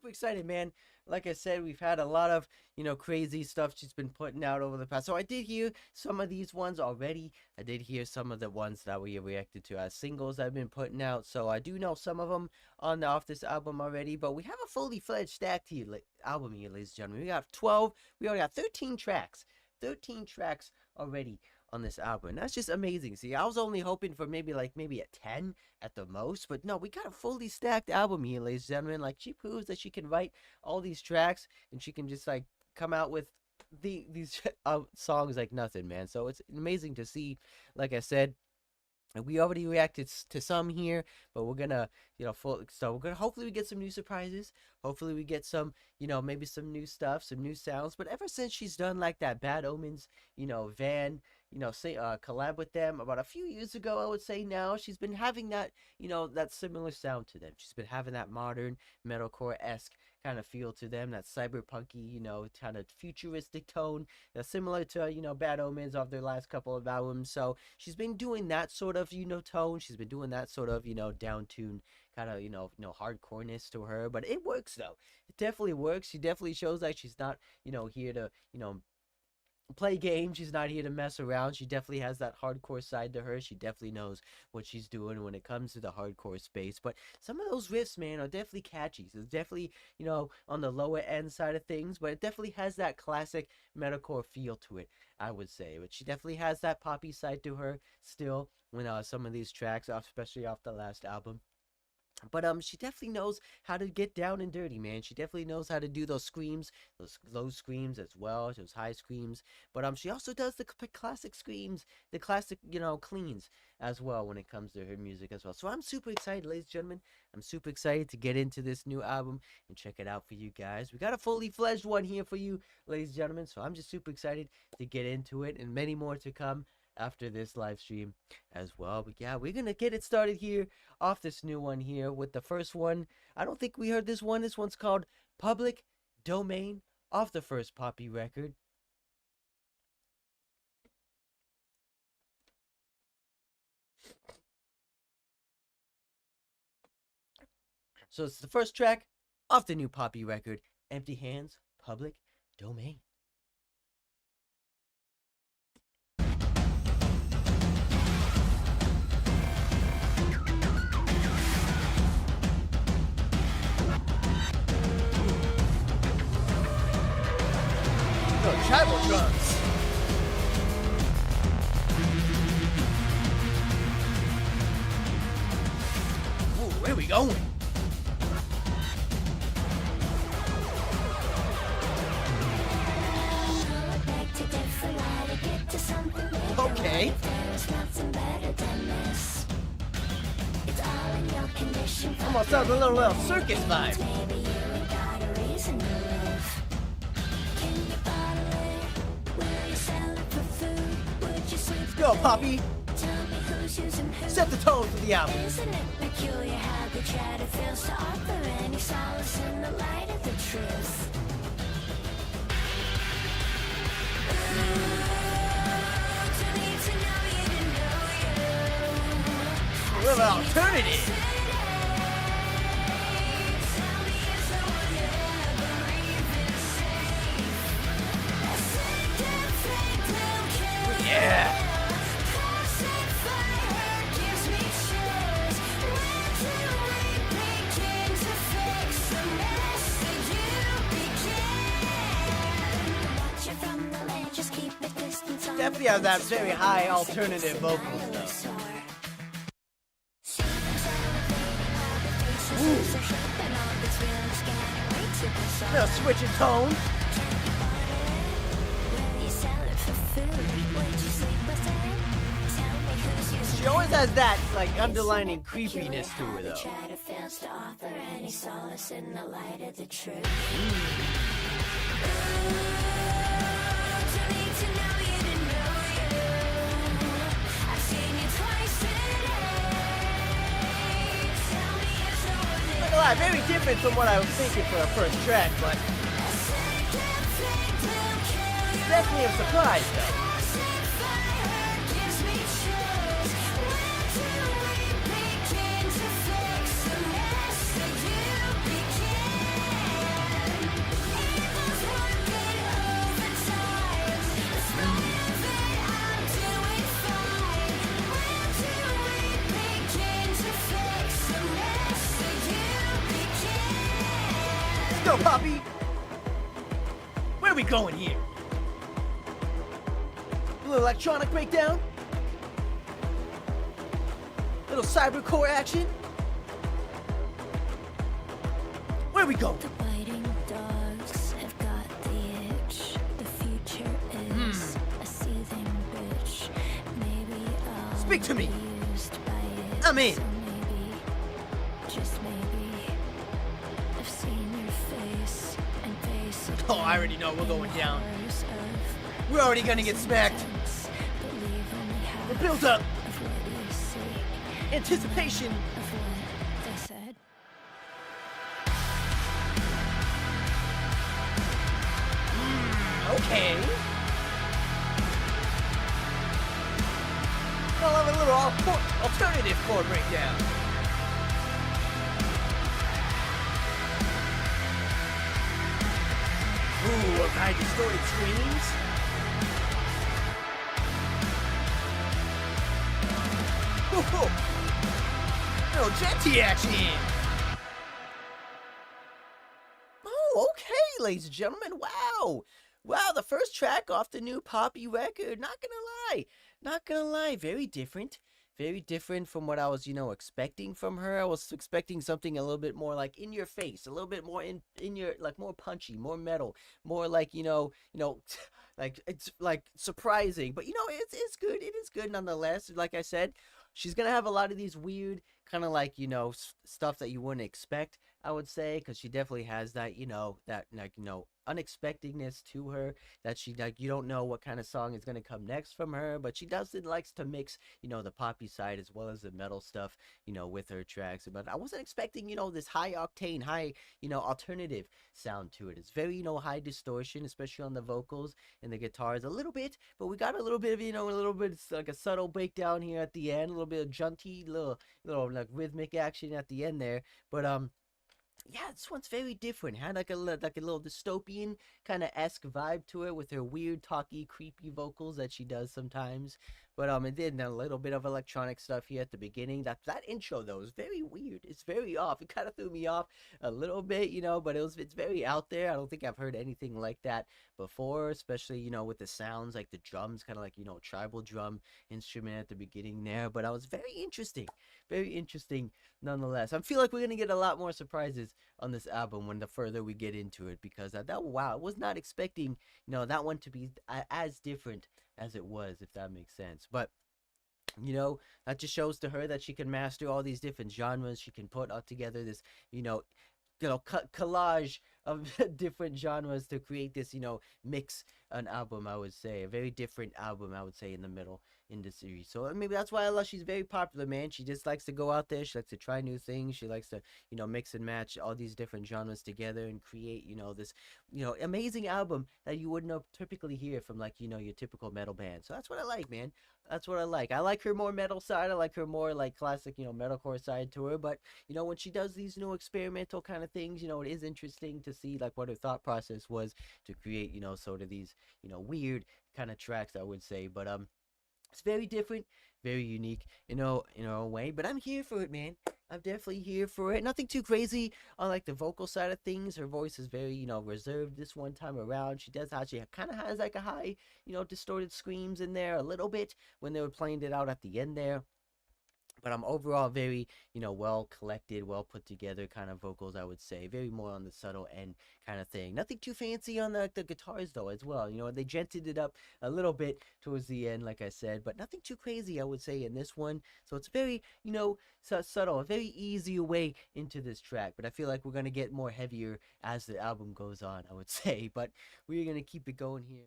super excited, man. Like I said, we've had a lot of, crazy stuff she's been putting out over the past. So I did hear some of these ones already. I did hear some of the ones that we reacted to as singles that I've been putting out. So I do know some of them off this album already. But we have a fully fledged stacked here, album here, ladies and gentlemen. We got 12. We already got 13 tracks. 13 tracks already on this album. And that's just amazing. See, I was only hoping for maybe a 10 at the most, but no, we got a fully stacked album here, ladies and gentlemen. Like, she proves that she can write all these tracks and she can just like come out with these songs like nothing, man. So it's amazing to see. Like I said, we already reacted to some here, but we're gonna, so we're gonna, hopefully we get some new surprises. Hopefully we get some, maybe some new stuff, some new sounds. But ever since she's done like that Bad Omens, Van, collab with them about a few years ago, I would say now, she's been having that, that similar sound to them. She's been having that modern metalcore-esque kind of feel to them, that cyberpunky, kind of futuristic tone, similar to, Bad Omens of their last couple of albums. So she's been doing that sort of, tone. She's been doing that sort of, down tune kind of, hardcoreness to her. But it works though. It definitely works. She definitely shows like she's not, here to, play games. She's not here to mess around. She definitely has that hardcore side to her. She definitely knows what she's doing when it comes to the hardcore space. But some of those riffs, man, are definitely catchy. So it's definitely, on the lower end side of things, but it definitely has that classic metalcore feel to it, I would say. But she definitely has that poppy side to her still when some of these tracks, especially off the last album. But she definitely knows how to get down and dirty, man. She definitely knows how to do those screams, those low screams as well, those high screams. But she also does the classic screams, the classic, cleans as well when it comes to her music as well. So I'm super excited, ladies and gentlemen. I'm super excited to get into this new album and check it out for you guys. We got a fully fledged one here for you, ladies and gentlemen. So I'm just super excited to get into it, and many more to come after this live stream as well. But yeah, we're gonna get it started here off this new one here with the first one. I don't think we heard this one. This one's called Public Domain, off the first Poppy record. So it's the first track off the new Poppy record, Empty Hands, Public Domain. Tribal drums. Ooh, where are we going? Okay. Almost sounds a little circus vibe. Go, Poppy. Set the tone for the album. Isn't it peculiar how the chatter fails to offer any solace in the light of the truth? A little alternative. Yeah. Definitely have that very high alternative vocals though. Little switch in tone. She always has that like underlining creepiness to her though. Very different from what I was thinking for a first track, but definitely a surprise though. go, Poppy! Where are we going here? A little electronic breakdown? A little cybercore action? Where are we going? The biting dogs have got the itch. The future is a seething bitch. Maybe I'll Speak to me. be used by it. I'm in. So maybe, just maybe, I've seen your face and face it. Oh, I already know we're going in down. horrors of We're already gonna get smacked. intense. Believe only half The build up. of what you see, Anticipation. of what they said. Okay. I'll have a little alternative chord breakdown. Ooh, a kind of distorted screams. Ooh, little jetty action. Oh, okay, ladies and gentlemen. Wow. Wow, the first track off the new Poppy record. Not gonna lie. Very different. Very different from what I was, expecting from her. I was expecting something a little bit more like in your face, a little bit more in your, like, more punchy, more metal, more like, like it's like surprising. But it's good. It is good nonetheless. Like I said, she's gonna have a lot of these weird kind of like stuff that you wouldn't expect, I would say, because she definitely has that unexpectedness to her, that she, like, you don't know what kind of song is going to come next from her, but she doesn't likes to mix the poppy side as well as the metal stuff with her tracks. But I wasn't expecting this high octane, high alternative sound to it. It's very high distortion, especially on the vocals and the guitars a little bit, but we got a little bit of a little bit, it's like a subtle breakdown here at the end, a little bit of jaunty little like rhythmic action at the end there. But yeah, this one's very different. It had like a little dystopian kind of esque vibe to it with her weird, talky, creepy vocals that she does sometimes. But it did a little bit of electronic stuff here at the beginning. That intro though is very weird. It's very off. It kind of threw me off a little bit, but it's very out there. I don't think I've heard anything like that before, especially with the sounds, like the drums, kind of like tribal drum instrument at the beginning there. But I was very interesting nonetheless. I feel like we're gonna get a lot more surprises on this album when the further we get into it, because wow, I was not expecting that one to be as different as it was, if that makes sense. But that just shows to her that she can master all these different genres. She can put out together this collage of different genres to create this mix an album. I would say a very different album, I would say, in the middle in the series. So maybe that's why I love she's very popular, man. She just likes to go out there, she likes to try new things, she likes to mix and match all these different genres together and create this amazing album that you wouldn't typically hear from, like, your typical metal band. So that's what I like, man. That's what I like. I like her more metal side. I like her more like classic, metalcore side to her. But when she does these new experimental kind of things, it is interesting to see like what her thought process was to create, sort of these, weird kind of tracks, I would say. But it's very different, very unique, in a way. But I'm here for it, man. I'm definitely here for it. Nothing too crazy on like the vocal side of things. Her voice is very, reserved this one time around. She kind of has like a high, distorted screams in there a little bit when they were playing it out at the end there. But I'm overall very, well collected, well put together kind of vocals, I would say. Very more on the subtle end kind of thing. Nothing too fancy on the guitars, though, as well. They gented it up a little bit towards the end, like I said. But nothing too crazy, I would say, in this one. So it's very, subtle, a very easy way into this track. But I feel like we're going to get more heavier as the album goes on, I would say. But we're going to keep it going here.